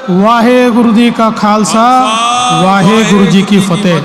वाहेगुरु जी का खालसा, वाहेगुरु जी की फतेह।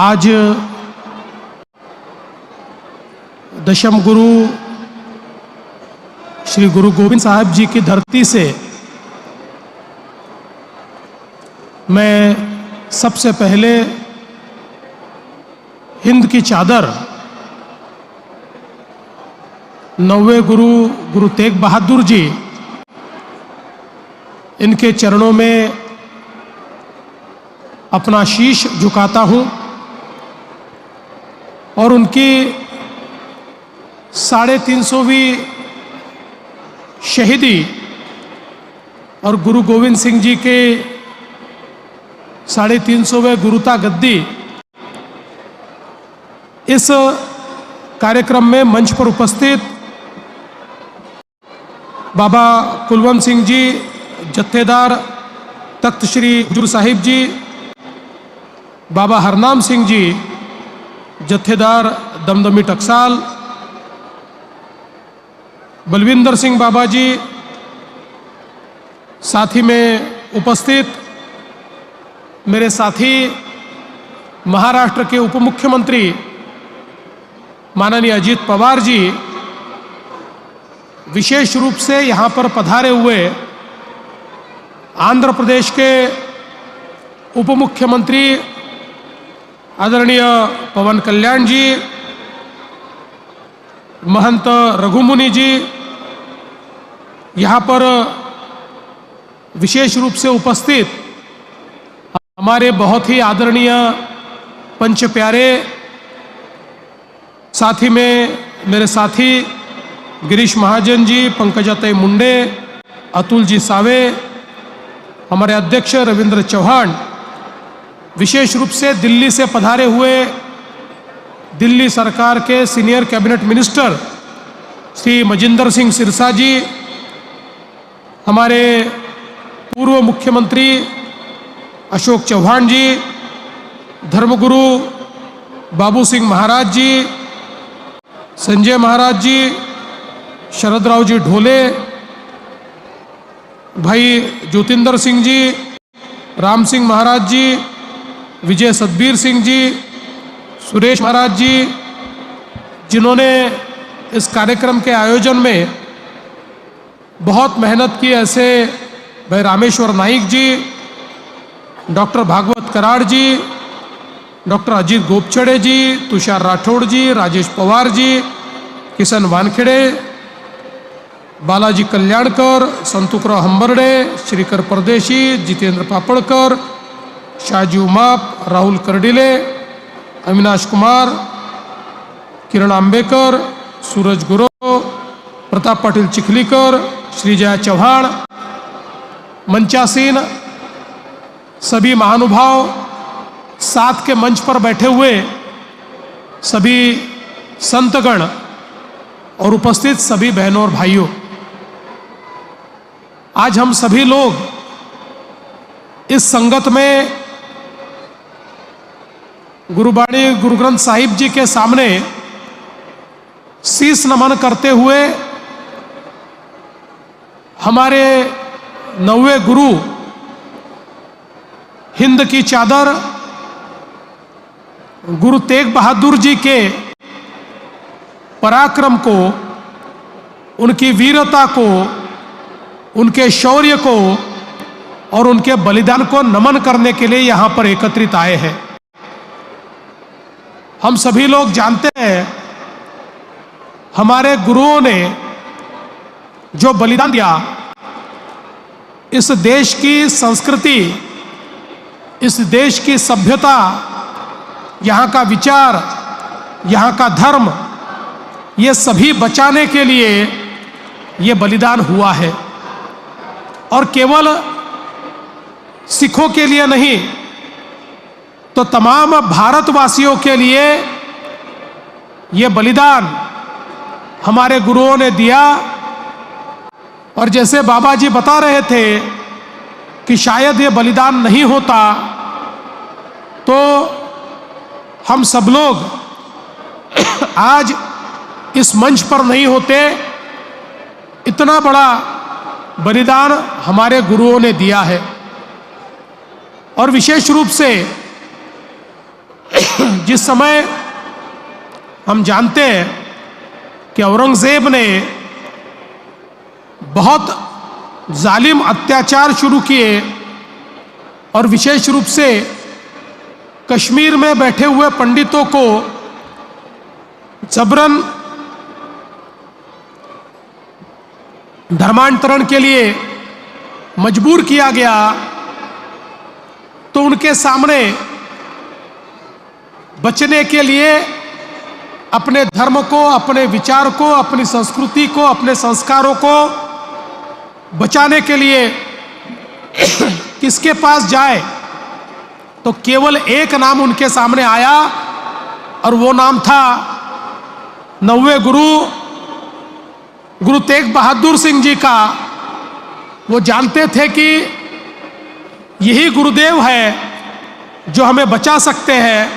आज दशम गुरु श्री गुरु गोविंद साहब जी की धरती से मैं सबसे पहले हिंद की चादर नौवे गुरु गुरु तेग बहादुर जी, इनके चरणों में अपना शीश झुकाता हूं और उनकी 350वीं शहीदी और गुरु गोविंद सिंह जी के 350वें गुरुता गद्दी, इस कार्यक्रम में मंच पर उपस्थित बाबा कुलवंत सिंह जी, जत्थेदार तख्त श्री हजूर साहिब जी, बाबा हरनाम सिंह जी, जत्थेदार दमदमी टकसाल, बलविंदर सिंह बाबा जी, साथी में उपस्थित मेरे साथी महाराष्ट्र के उप मुख्यमंत्री माननीय अजीत पवार जी, विशेष रूप से यहाँ पर पधारे हुए आंध्र प्रदेश के उप मुख्यमंत्री आदरणीय पवन कल्याण जी, महंत रघुमुनि जी, यहाँ पर विशेष रूप से उपस्थित हमारे बहुत ही आदरणीय पंच प्यारे, साथी में मेरे साथी गिरीश महाजन जी, पंकजाताई मुंडे, अतुल जी सावे, हमारे अध्यक्ष रविंद्र चौहान, विशेष रूप से दिल्ली से पधारे हुए दिल्ली सरकार के senior cabinet minister Shri Manjinder Singh Sirsa ji, हमारे पूर्व मुख्यमंत्री अशोक चौहान जी, धर्मगुरु बाबू सिंह महाराज जी, संजय महाराज जी, शरदराव जी ढोले, भाई ज्योतिंदर सिंह जी, राम सिंह महाराज जी, विजय सतबीर सिंह जी, सुरेश महाराज जी, जिन्होंने इस कार्यक्रम के आयोजन में बहुत मेहनत की, ऐसे भाई रामेश्वर नाइक जी, डॉक्टर भागवत कराड़ जी, डॉक्टर अजीत गोपछड़े जी, तुषार राठौड़ जी, राजेश पवार जी, किशन वानखेड़े, बालाजी कल्याणकर, संतुकराव हंबर्डे, श्रीकर परदेशी, जितेंद्र पापड़कर, शाहजी उमाप, राहुल कर्डिले, अविनाश कुमार, किरण आंबेकर, सूरज गुरव, प्रताप पाटिल चिखलीकर, श्रीजया चौहान, मंचासीन सभी महानुभाव, साथ के मंच पर बैठे हुए सभी संतगण और उपस्थित सभी बहनों और भाइयों, आज हम सभी लोग इस संगत में गुरुबाणी गुरु ग्रंथ साहिब जी के सामने शीश नमन करते हुए हमारे नौवे गुरु हिंद की चादर गुरु तेग बहादुर जी के पराक्रम को, उनकी वीरता को, उनके शौर्य को और उनके बलिदान को नमन करने के लिए यहाँ पर एकत्रित आए हैं। हम सभी लोग जानते हैं हमारे गुरुओं ने जो बलिदान दिया, इस देश की संस्कृति, इस देश की सभ्यता, यहाँ का विचार, यहाँ का धर्म, ये सभी बचाने के लिए ये बलिदान हुआ है। और केवल सिखों के लिए नहीं, तो तमाम भारतवासियों के लिए ये बलिदान हमारे गुरुओं ने दिया। और जैसे बाबा जी बता रहे थे कि शायद ये बलिदान नहीं होता तो हम सब लोग आज इस मंच पर नहीं होते। इतना बड़ा बलिदान हमारे गुरुओं ने दिया है। और विशेष रूप से जिस समय हम जानते हैं कि औरंगजेब ने बहुत जालिम अत्याचार शुरू किए और विशेष रूप से कश्मीर में बैठे हुए पंडितों को जबरन धर्मांतरण के लिए मजबूर किया गया, तो उनके सामने बचने के लिए अपने धर्म को, अपने विचार को, अपनी संस्कृति को, अपने संस्कारों को बचाने के लिए किसके पास जाए, तो केवल एक नाम उनके सामने आया और वो नाम था 9वें गुरु तेग बहादुर सिंह जी का। वो जानते थे कि यही गुरुदेव है जो हमें बचा सकते हैं,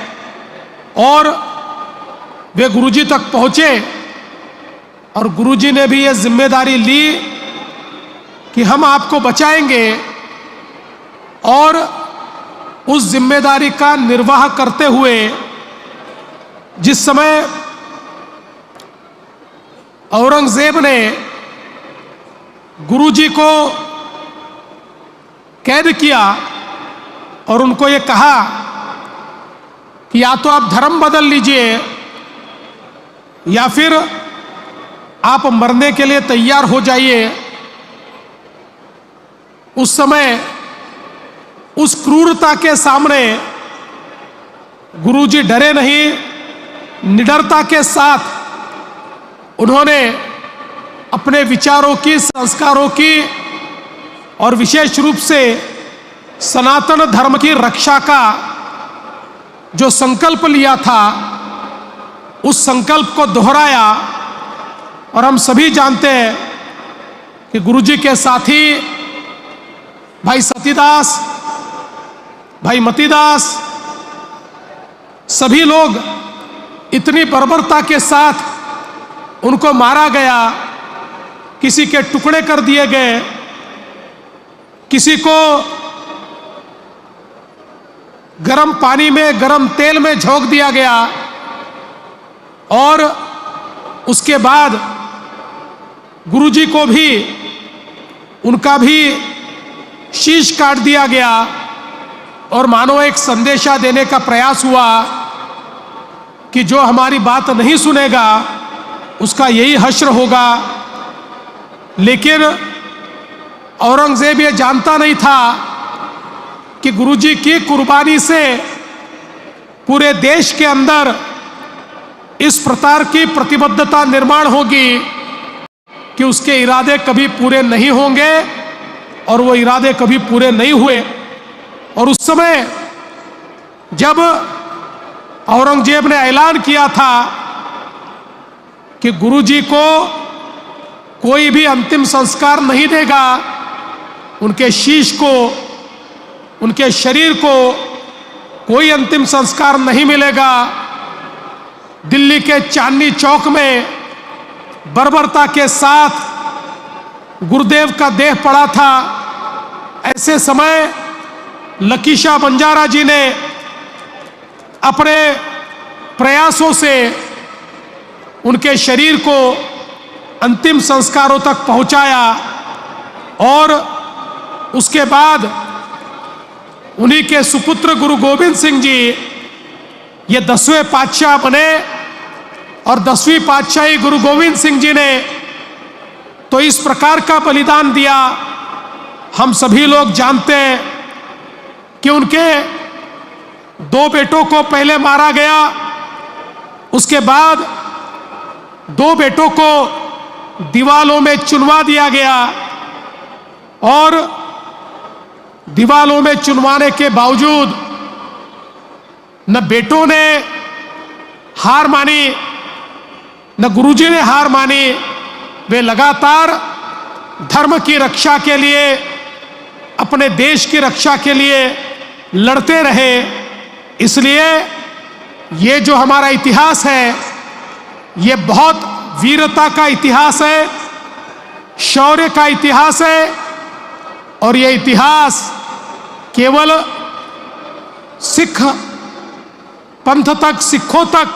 और वे गुरुजी तक पहुंचे और गुरुजी ने भी ये जिम्मेदारी ली कि हम आपको बचाएंगे, और उस जिम्मेदारी का निर्वाह करते हुए जिस समय औरंगजेब ने गुरुजी को कैद किया और उनको ये कहा कि या तो आप धर्म बदल लीजिए या फिर आप मरने के लिए तैयार हो जाइए, उस समय उस क्रूरता के सामने गुरुजी डरे नहीं, निडरता के साथ उन्होंने अपने विचारों की, संस्कारों की और विशेष रूप से सनातन धर्म की रक्षा का जो संकल्प लिया था, उस संकल्प को दोहराया। और हम सभी जानते हैं कि गुरुजी के साथी भाई सतीदास, भाई मतीदास, सभी लोग इतनी बर्बरता के साथ उनको मारा गया, किसी के टुकड़े कर दिए गए, किसी को गरम पानी में, गरम तेल में झोंक दिया गया, और उसके बाद गुरुजी को भी, उनका भी शीश काट दिया गया, और मानो एक संदेशा देने का प्रयास हुआ कि जो हमारी बात नहीं सुनेगा उसका यही हश्र होगा। लेकिन औरंगजेब ये जानता नहीं था कि गुरुजी की कुर्बानी से पूरे देश के अंदर इस प्रकार की प्रतिबद्धता निर्माण होगी कि उसके इरादे कभी पूरे नहीं होंगे, और वो इरादे कभी पूरे नहीं हुए। और उस समय जब औरंगजेब ने ऐलान किया था कि गुरुजी को कोई भी अंतिम संस्कार नहीं देगा, उनके शीश को, उनके शरीर को कोई अंतिम संस्कार नहीं मिलेगा, दिल्ली के चांदनी चौक में बर्बरता के साथ गुरुदेव का देह पड़ा था। ऐसे समय लकीशा बंजारा जी ने अपने प्रयासों से उनके शरीर को अंतिम संस्कारों तक पहुंचाया, और उसके बाद उन्हीं के सुपुत्र गुरु गोविंद सिंह जी ये 10वें पातशाह बने, और 10वीं पातशाही गुरु गोविंद सिंह जी ने तो इस प्रकार का बलिदान दिया। हम सभी लोग जानते हैं कि उनके 2 बेटों को पहले मारा गया, उसके बाद 2 बेटों को दीवालों में चुनवा दिया गया, और दीवालों में चुनवाने के बावजूद न बेटों ने हार मानी, न गुरुजी ने हार मानी। वे लगातार धर्म की रक्षा के लिए, अपने देश की रक्षा के लिए लड़ते रहे। इसलिए ये जो हमारा इतिहास है, ये बहुत वीरता का इतिहास है, शौर्य का इतिहास है और ये इतिहास केवल सिख पंथ तक, सिखों तक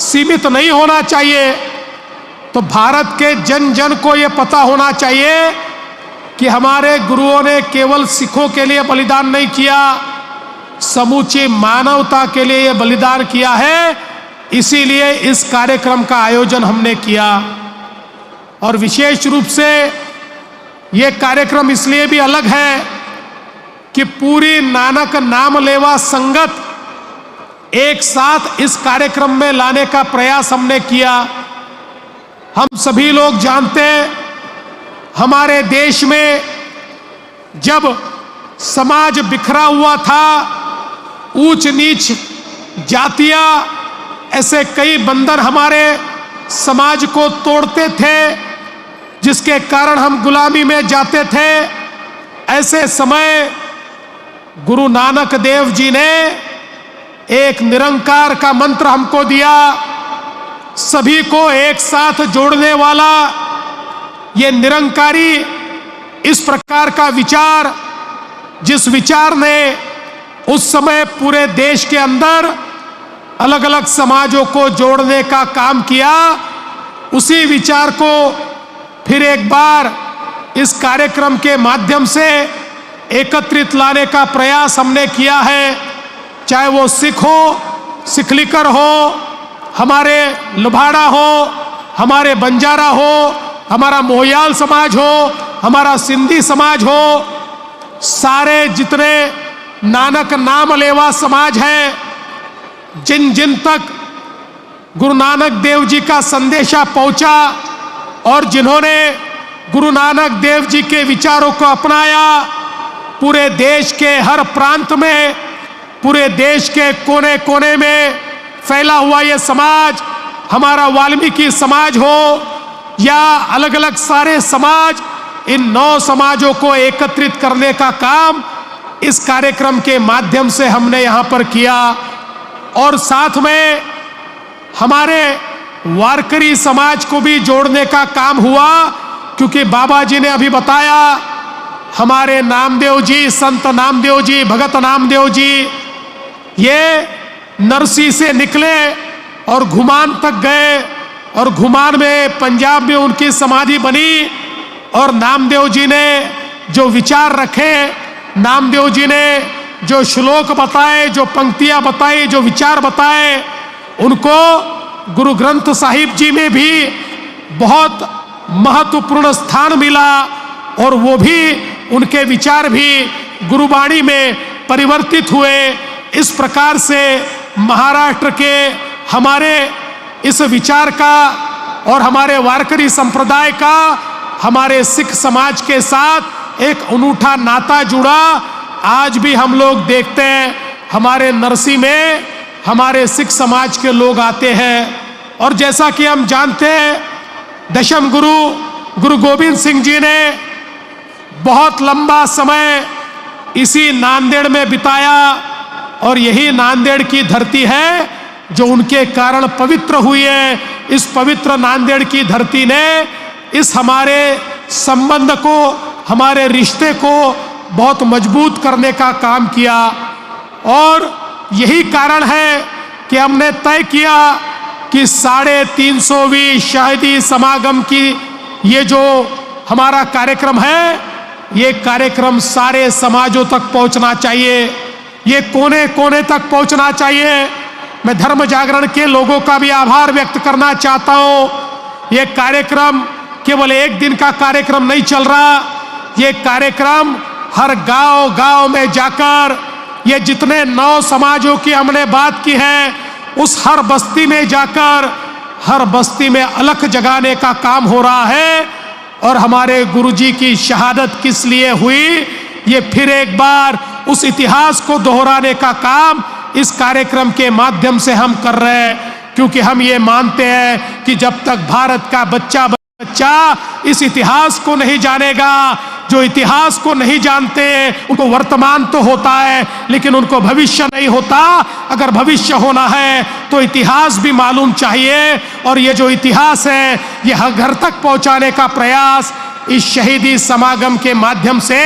सीमित नहीं होना चाहिए। तो भारत के जन जन को ये पता होना चाहिए कि हमारे गुरुओं ने केवल सिखों के लिए बलिदान नहीं किया, समूची मानवता के लिए ये बलिदान किया है। इसीलिए इस कार्यक्रम का आयोजन हमने किया। और विशेष रूप से ये कार्यक्रम इसलिए भी अलग है कि पूरी नानक नाम लेवा संगत एक साथ इस कार्यक्रम में लाने का प्रयास हमने किया। हम सभी लोग जानते हैं, हमारे देश में जब समाज बिखरा हुआ था, ऊंच नीच जातियां, ऐसे कई बंधन हमारे समाज को तोड़ते थे, जिसके कारण हम गुलामी में जाते थे। ऐसे समय गुरु नानक देव जी ने एक निरंकार का मंत्र हमको दिया, सभी को एक साथ जोड़ने वाला। ये निरंकारी इस प्रकार का विचार, जिस विचार ने उस समय पूरे देश के अंदर अलग अलग समाजों को जोड़ने का काम किया, उसी विचार को फिर एक बार इस कार्यक्रम के माध्यम से एकत्रित लाने का प्रयास हमने किया है। चाहे वो सिख हो, सिखलिकर हो, हमारे लुभाड़ा हो, हमारे बंजारा हो, हमारा मोहयाल समाज हो, हमारा सिंधी समाज हो, सारे जितने नानक नाम लेवा समाज है, जिन जिन तक गुरु नानक देव जी का संदेशा पहुंचा और जिन्होंने गुरु नानक देव जी के विचारों को अपनाया, पूरे देश के हर प्रांत में, पूरे देश के कोने कोने में फैला हुआ ये समाज, हमारा वाल्मीकि समाज हो या अलग अलग सारे समाज, इन 9 समाजों को एकत्रित करने का काम इस कार्यक्रम के माध्यम से हमने यहाँ पर किया। और साथ में हमारे वारकरी समाज को भी जोड़ने का काम हुआ, क्योंकि बाबा जी ने अभी बताया, हमारे नामदेव जी, संत नामदेव जी, भगत नामदेव जी, ये नरसी से निकले और घुमान तक गए, और घुमान में पंजाब में उनकी समाधि बनी। और नामदेव जी ने जो विचार रखे, नामदेव जी ने जो श्लोक बताए, जो पंक्तियां बताई, जो विचार बताए, उनको गुरु ग्रंथ साहिब जी में भी बहुत महत्वपूर्ण स्थान मिला। और वो भी, उनके विचार भी गुरुवाणी में परिवर्तित हुए। इस प्रकार से महाराष्ट्र के हमारे इस विचार का और हमारे वारकरी संप्रदाय का हमारे सिख समाज के साथ एक अनूठा नाता जुड़ा। आज भी हम लोग देखते हैं, हमारे नरसी में हमारे सिख समाज के लोग आते हैं। और जैसा कि हम जानते हैं, दशम गुरु गुरु गोविंद सिंह जी ने बहुत लंबा समय इसी नांदेड़ में बिताया, और यही नांदेड़ की धरती है जो उनके कारण पवित्र हुई है। इस पवित्र नांदेड़ की धरती ने इस हमारे संबंध को, हमारे रिश्ते को बहुत मजबूत करने का काम किया। और यही कारण है कि हमने तय किया कि 350वीं शहीदी समागम की ये जो हमारा कार्यक्रम है, ये कार्यक्रम सारे समाजों तक पहुंचना चाहिए, ये कोने कोने तक पहुंचना चाहिए। मैं धर्म जागरण के लोगों का भी आभार व्यक्त करना चाहता हूं। ये कार्यक्रम केवल एक दिन का कार्यक्रम नहीं चल रहा, ये कार्यक्रम हर गांव गांव में जाकर, ये जितने 9 समाजों की हमने बात की है, उस हर बस्ती में जाकर हर बस्ती में अलख जगाने का काम हो रहा है। और हमारे गुरुजी की शहादत किस लिए हुई, ये फिर एक बार उस इतिहास को दोहराने का काम इस कार्यक्रम के माध्यम से हम कर रहे हैं। क्योंकि हम ये मानते हैं कि जब तक भारत का बच्चा इस इतिहास को नहीं जानेगा, जो इतिहास को नहीं जानते उनको वर्तमान तो होता है लेकिन उनको भविष्य नहीं होता। अगर भविष्य होना है तो इतिहास भी मालूम चाहिए। और ये जो इतिहास है, ये हर घर तक पहुंचाने का प्रयास इस शहीदी समागम के माध्यम से,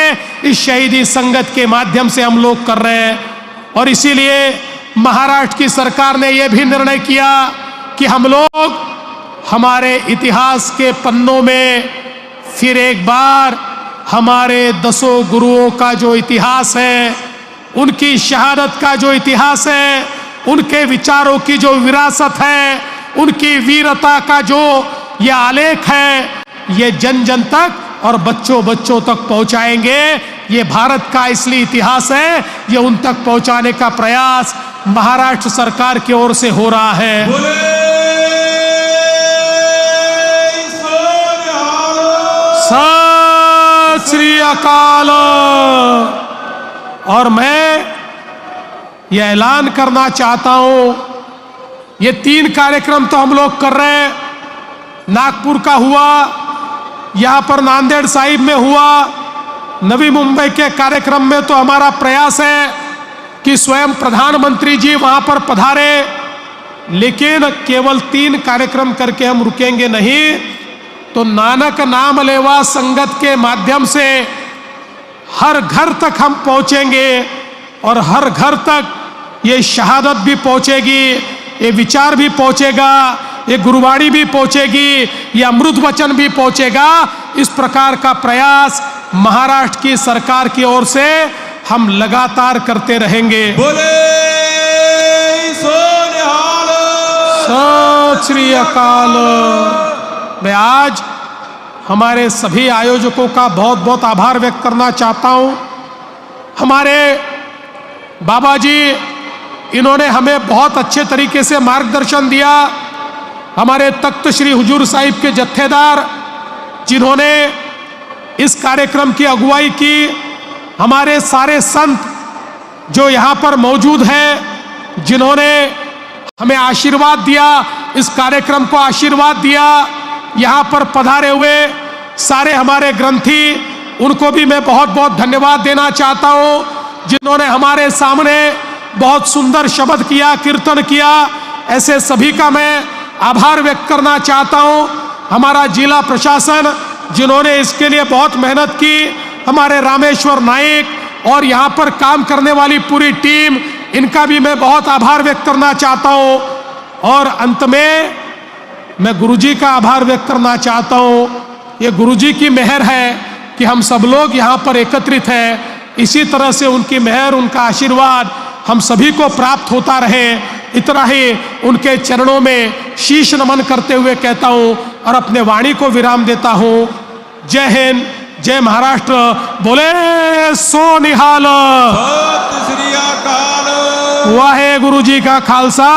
इस शहीदी संगत के माध्यम से हम लोग कर रहे हैं। और इसीलिए महाराष्ट्र की सरकार ने यह भी निर्णय किया कि हम लोग हमारे इतिहास के पन्नों में फिर एक बार हमारे 10 गुरुओं का जो इतिहास है, उनकी शहादत का जो इतिहास है, उनके विचारों की जो विरासत है, उनकी वीरता का जो ये आलेख है, ये जन जन तक और बच्चों बच्चों तक पहुंचाएंगे। ये भारत का इसलिए इतिहास है, ये उन तक पहुंचाने का प्रयास महाराष्ट्र सरकार की ओर से हो रहा है। सत श्री अकाल। और मैं ये ऐलान करना चाहता हूं, ये 3 कार्यक्रम तो हम लोग कर रहे हैं। नागपुर का हुआ, यहां पर नांदेड़ साहिब में हुआ, नवी मुंबई के कार्यक्रम में तो हमारा प्रयास है कि स्वयं प्रधानमंत्री जी वहां पर पधारे। लेकिन केवल 3 कार्यक्रम करके हम रुकेंगे नहीं, तो नानक नाम लेवा संगत के माध्यम से हर घर तक हम पहुंचेंगे और हर घर तक ये शहादत भी पहुंचेगी, ये विचार भी पहुंचेगा, ये गुरुवाणी भी पहुंचेगी, ये अमृत वचन भी पहुंचेगा। इस प्रकार का प्रयास महाराष्ट्र की सरकार की ओर से हम लगातार करते रहेंगे। बोले सोनिहाल। सत श्री अकाल। मैं आज हमारे सभी आयोजकों का बहुत बहुत आभार व्यक्त करना चाहता हूं। हमारे बाबा जी, इन्होंने हमें बहुत अच्छे तरीके से मार्गदर्शन दिया। हमारे तख्त श्री हुजूर साहिब के जत्थेदार, जिन्होंने इस कार्यक्रम की अगुवाई की, हमारे सारे संत जो यहाँ पर मौजूद हैं, जिन्होंने हमें आशीर्वाद दिया, इस कार्यक्रम को आशीर्वाद दिया, यहाँ पर पधारे हुए सारे हमारे ग्रंथी, उनको भी मैं बहुत बहुत धन्यवाद देना चाहता हूँ, जिन्होंने हमारे सामने बहुत सुंदर शब्द किया, कीर्तन किया। ऐसे सभी का मैं आभार व्यक्त करना चाहता हूँ। हमारा जिला प्रशासन, जिन्होंने इसके लिए बहुत मेहनत की, हमारे रामेश्वर नाइक और यहाँ पर काम करने वाली पूरी टीम, इनका भी मैं बहुत आभार व्यक्त करना चाहता हूँ। और अंत में मैं गुरुजी का आभार व्यक्त करना चाहता हूँ। ये गुरुजी की मेहर है कि हम सब लोग यहाँ पर एकत्रित हैं। इसी तरह से उनकी मेहर, उनका आशीर्वाद हम सभी को प्राप्त होता रहे, इतना ही उनके चरणों में शीश नमन करते हुए कहता हूँ और अपने वाणी को विराम देता हूँ। जय हिंद, जय महाराष्ट्र। बोले सोनिहाल। सत श्री अकाल। वाहे गुरु जी का खालसा,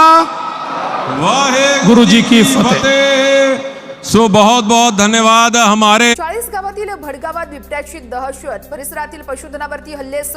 वाहे गुरु जी की फतेह। सो बहुत बहुत धन्यवाद। हमारे 40 गावातील भडगावात बिबट्याची दहशत, परिसरातील पशुधनावरती हल्ले सुरू।